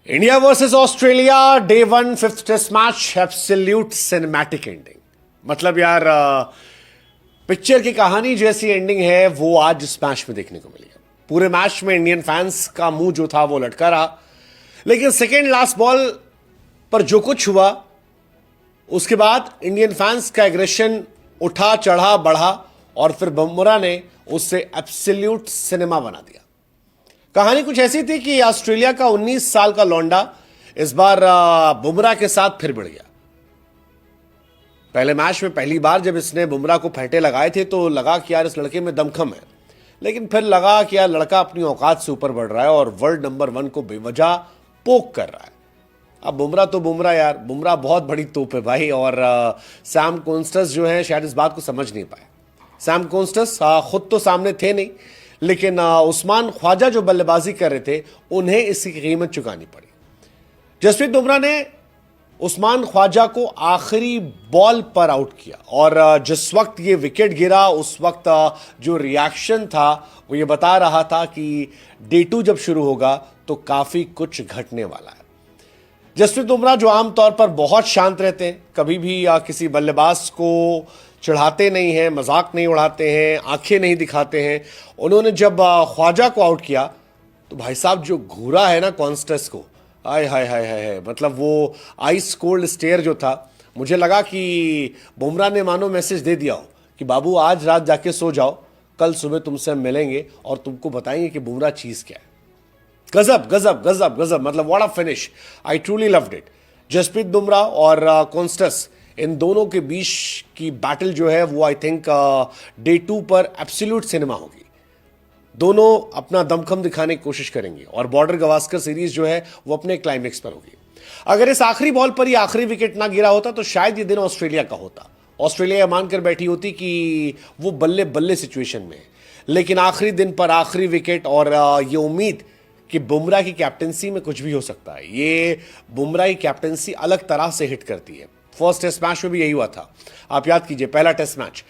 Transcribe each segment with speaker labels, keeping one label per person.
Speaker 1: India versus Australia day one fifth test match absolute cinematic ending. मतलब यार picture की कहानी जैसी एंडिंग है वो आज इस मैच में देखने को मिली है। पूरे मैच में इंडियन फैंस का मुंह जो था वो लटका रहा, लेकिन सेकेंड लास्ट बॉल पर जो कुछ हुआ उसके बाद इंडियन फैंस का एग्रेशन उठा चढ़ा बढ़ा और फिर बुमराह ने उससे एब्सोल्यूट सिनेमा बना दिया। कहानी कुछ ऐसी थी कि ऑस्ट्रेलिया का 19 साल का लौंडा इस बार बुमराह के साथ फिर भिड़ गया। पहले मैच में पहली बार जब इसने बुमराह को फेंटे लगाए थे तो लगा कि यार इस लड़के में दमखम है, लेकिन फिर लगा कि यार लड़का अपनी औकात से ऊपर बढ़ रहा है और वर्ल्ड नंबर 1 को बेवजह पोक कर रहा है। अब बुमराह तो बुमराह यार, बुमराह बहुत बड़ी तोप है भाई। और सैम कॉन्स्टस जो है शायद इस बात को समझ नहीं पाए। सैम कॉन्स्टस खुद तो सामने थे नहीं, लेकिन उस्मान ख्वाजा जो बल्लेबाजी कर रहे थे उन्हें इसकी कीमत चुकानी पड़ी। जसप्रीत बुमराह ने उस्मान ख्वाजा को आखिरी बॉल पर आउट किया और जिस वक्त ये विकेट गिरा उस वक्त जो रिएक्शन था वो ये बता रहा था कि डे 2 जब शुरू होगा तो काफी कुछ घटने वाला है। जसप्रीत बुमराह जो आमतौर पर बहुत शांत रहते हैं, कभी भी किसी बल्लेबाज को चिढ़ाते नहीं हैं, मजाक नहीं उड़ाते हैं, आंखें नहीं दिखाते हैं, उन्होंने जब ख्वाजा को आउट किया तो भाई साहब जो घूरा है ना कॉन्स्टस को, हाय हाय हाय हाय, मतलब वो आइस कोल्ड स्टेयर जो था, मुझे लगा कि बुमराह ने मानो मैसेज दे दिया हो कि बाबू आज रात जाके सो जाओ, कल सुबह तुमसे हम मिलेंगे और तुमको बताएंगे कि बुमराह चीज क्या है। गजब गजब गजब गजब, मतलब what a finish, I truly loved it. Jasprit Bumrah और कॉन्स्टस इन दोनों के बीच की बैटल जो है वो आई थिंक डे 2 पर एब्सोल्यूट सिनेमा होगी। दोनों अपना दमखम दिखाने की कोशिश करेंगे और बॉर्डर गवास्कर सीरीज जो है वो अपने क्लाइमेक्स पर होगी। अगर इस आखिरी बॉल पर ही आखिरी विकेट ना गिरा होता तो शायद ये दिन ऑस्ट्रेलिया का होता। ऑस्ट्रेलिया यह मानकर बैठी होती कि वो बल्ले बल्ले सिचुएशन में है, लेकिन आखिरी दिन पर आखिरी विकेट और ये उम्मीद कि बुमराह की कैप्टेंसी में कुछ भी हो सकता है, ये बुमराह की कैप्टेंसी अलग तरह से हिट करती है। फर्स्ट टेस्ट मैच में भी यही हुआ था। आप याद कीजिए पहला test match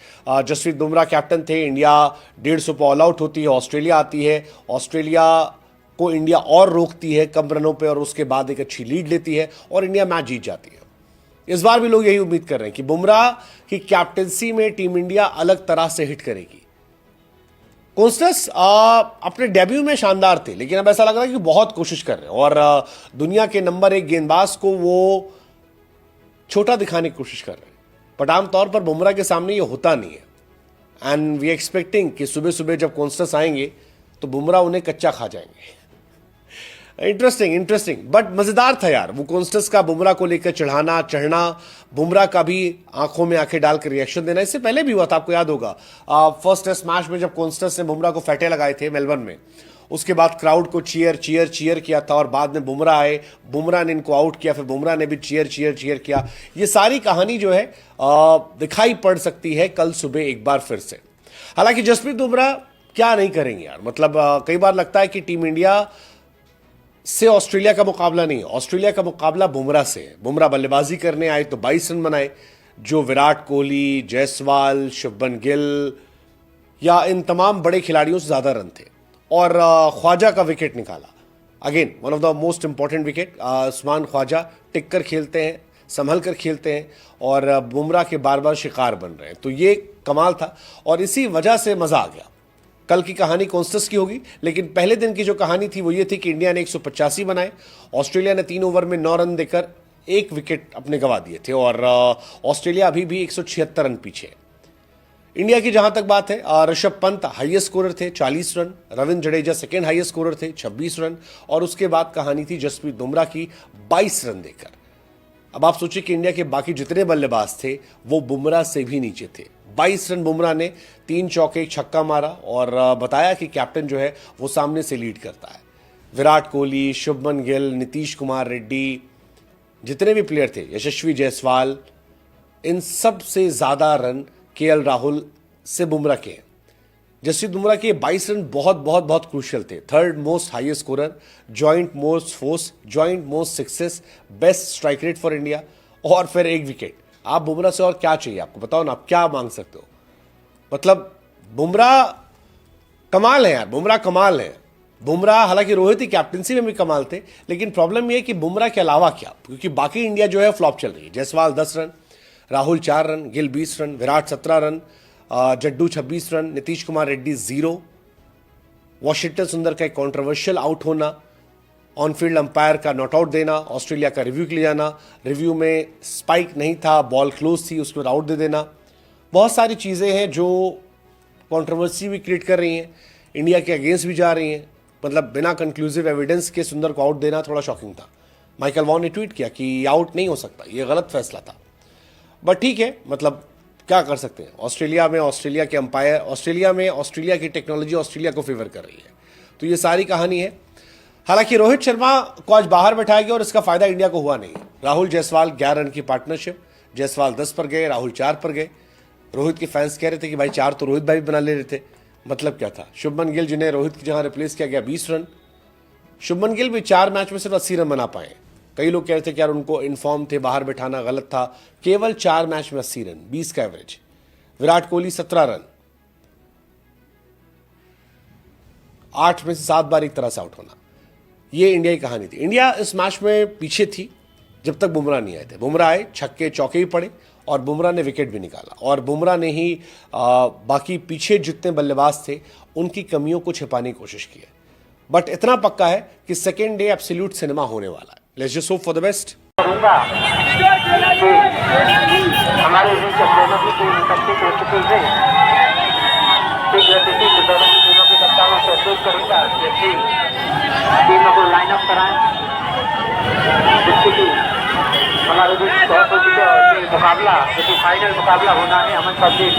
Speaker 1: Jasprit Bumrah captain थे, इंडिया 150 पर ऑल आउट होती है, ऑस्ट्रेलिया आती है, ऑस्ट्रेलिया को इंडिया और रोकती है कम रनों पे और उसके बाद एक अच्छी लीड लेती है और इंडिया मैच जीत जाती है। इस बार भी लोग यही उम्मीद कर रहे हैं कि बुमराह की कैप्टेंसी में टीम इंडिया अलग तरह से हिट करेगी। कॉन्स्टस अपने डेब्यू में शानदार थे, लेकिन अब ऐसा लग रहा है कि बहुत कोशिश कर रहे हैं और दुनिया के नंबर 1 गेंदबाज को वो छोटा दिखाने की कोशिश कर रहे हैं। बट आमतौर पर बुमराह के सामने ये होता नहीं है एंड वी एक्सपेक्टिंग कि सुबह सुबह जब कॉन्स्टस आएंगे तो बुमराह उन्हें कच्चा खा जाएंगे। इंटरेस्टिंग इंटरेस्टिंग बट मजेदार था यार वो कॉन्स्टस का बुमराह को लेकर चढ़ाना चढ़ना, बुमराह का भी आंखों में आंखें डालकर रिएक्शन देना। इससे पहले भी हुआ था, आपको याद होगा फर्स्ट टेस्ट मैच में जब कॉन्स्टस ने बुमराह को फेंटे लगाए थे मेलबर्न में, उसके बाद क्राउड को चीयर चीयर चीयर किया था और बाद में बुमराह आए, बुमराह ने इनको आउट किया, फिर बुमराह ने भी चीयर चीयर चीयर किया। ये सारी कहानी जो है दिखाई पड़ सकती है कल सुबह एक बार फिर से। हालांकि जसप्रीत बुमराह क्या नहीं करेंगे यार, मतलब कई बार लगता है कि टीम इंडिया से ऑस्ट्रेलिया का मुकाबला नहीं, ऑस्ट्रेलिया का मुकाबला बुमराह से है। बुमराह बल्लेबाजी करने आए तो 22 रन बनाए, जो विराट कोहली, जायसवाल, शुभमन गिल या इन तमाम बड़े खिलाड़ियों से ज्यादा रन थे और ख्वाजा का विकेट निकाला। Again one of the most important wicket. Usman Khawaja टिक कर खेलते हैं, संभल कर खेलते हैं और बुमराह के बार बार शिकार बन रहे हैं, तो ये कमाल था और इसी वजह से मजा आ गया। कल की कहानी कॉन्स्टस की होगी, लेकिन पहले दिन की जो कहानी थी वो ये थी कि इंडिया ने 185 बनाए, ऑस्ट्रेलिया ने 3 ओवर में 9 रन देकर 1 विकेट अपने गंवा दिए थे और ऑस्ट्रेलिया अभी भी 176 रन पीछे। इंडिया की जहां तक बात है, ऋषभ पंत हाईएस्ट स्कोरर थे 40 run, Ravindra Jadeja second highest scorer थे 26 रन और उसके बाद कहानी थी जसप्रीत बुमराह की 22 रन देकर। अब आप सोचिए कि इंडिया के बाकी जितने बल्लेबाज थे वो बुमराह से भी नीचे थे। 22 रन बुमराह ने, 3 चौके 1 छक्का मारा और बताया कि कैप्टन जो है वो सामने से लीड करता है। विराट कोहली, शुभमन गिल, नीतीश कुमार रेड्डी, जितने भी प्लेयर थे, यशस्वी जायसवाल, इन सब से ज्यादा रन केएल राहुल से बुमराह के हैं। जसप्रीत बुमराह के 22 रन बहुत बहुत बहुत क्रूशियल थे। 3rd most highest scorer, joint most force, joint most success, best strike rate for India और फिर 1 विकेट। आप बुमराह से और क्या चाहिए आपको, बताओ ना, आप क्या मांग सकते हो। मतलब बुमराह कमाल है यार, बुमराह कमाल है। बुमराह, हालांकि रोहित की कैप्टनसी में भी कमाल थे, लेकिन प्रॉब्लम यह है कि बुमराह के अलावा क्या, क्योंकि बाकी इंडिया जो है फ्लॉप चल रही है। Jaiswal 10 run, Rahul 4 run, Gill 20 run, Virat 17 run, Jaddu 26 run, Nitish Kumar Reddy 0, Washington सुंदर का एक कॉन्ट्रोवर्शियल आउट होना, ऑन फील्ड अंपायर का नॉट आउट देना, ऑस्ट्रेलिया का रिव्यू के लिए जाना, रिव्यू में स्पाइक नहीं था, बॉल क्लोज थी, उसको आउट दे देना, बहुत सारी चीज़ें हैं जो कंट्रोवर्सी भी क्रिएट कर रही हैं, इंडिया के अगेंस्ट भी जा रही हैं। मतलब बिना कंक्लूसिव एविडेंस के सुंदर को आउट देना थोड़ा शॉकिंग था। माइकल वॉन ने ट्वीट किया कि आउट नहीं हो सकता, ये गलत फैसला था, बट ठीक है, मतलब क्या कर सकते हैं। ऑस्ट्रेलिया में ऑस्ट्रेलिया के अंपायर, ऑस्ट्रेलिया में ऑस्ट्रेलिया की टेक्नोलॉजी ऑस्ट्रेलिया को फेवर कर रही है, तो ये सारी कहानी है। हालांकि रोहित शर्मा को आज बाहर बैठाया गया और इसका फायदा इंडिया को हुआ नहीं। राहुल जायसवाल 11 रन की पार्टनरशिप, जायसवाल 10 पर गए, राहुल 4 पर गए। रोहित के फैंस कह रहे थे कि भाई 4 तो रोहित भाई बना ले रहे थे, मतलब क्या था। शुभमन गिल जिन्हें रोहित की जगह रिप्लेस किया गया 20 रन। शुभमन गिल भी 4 मैच में सिर्फ 80 रन बना पाए। कई लोग कह रहे थे कि यार उनको इन्फॉर्म थे, बाहर बैठाना गलत था। केवल 4 मैच में 80 रन, 20 का एवरेज। विराट कोहली 17 रन, 8 में से 7 बार एक तरह से आउट होना, ये इंडिया की कहानी थी। इंडिया इस मैच में पीछे थी जब तक बुमराह नहीं आए थे। बुमराह आए, छक्के चौके ही पड़े और बुमराह ने विकेट भी निकाला, और बुमराह ने ही बाकी पीछे जितने बल्लेबाज थे उनकी कमियों को छिपाने की कोशिश की है। बट इतना पक्का है कि सेकेंड डे एब्सोल्यूट सिनेमा होने वाला है। Let's just hope for the best.
Speaker 2: हमारे बीच अब दोनों की टीम उपस्थित हो चुकी है। दोनों की टीमों के कप्तानों से अपील करूंगा कि टीमों को लाइन अप कराएं, जिससे कि हमारे बीच बहुत हो चुके मुकाबला, जो कि फाइनल मुकाबला होना है अमन पब्लिक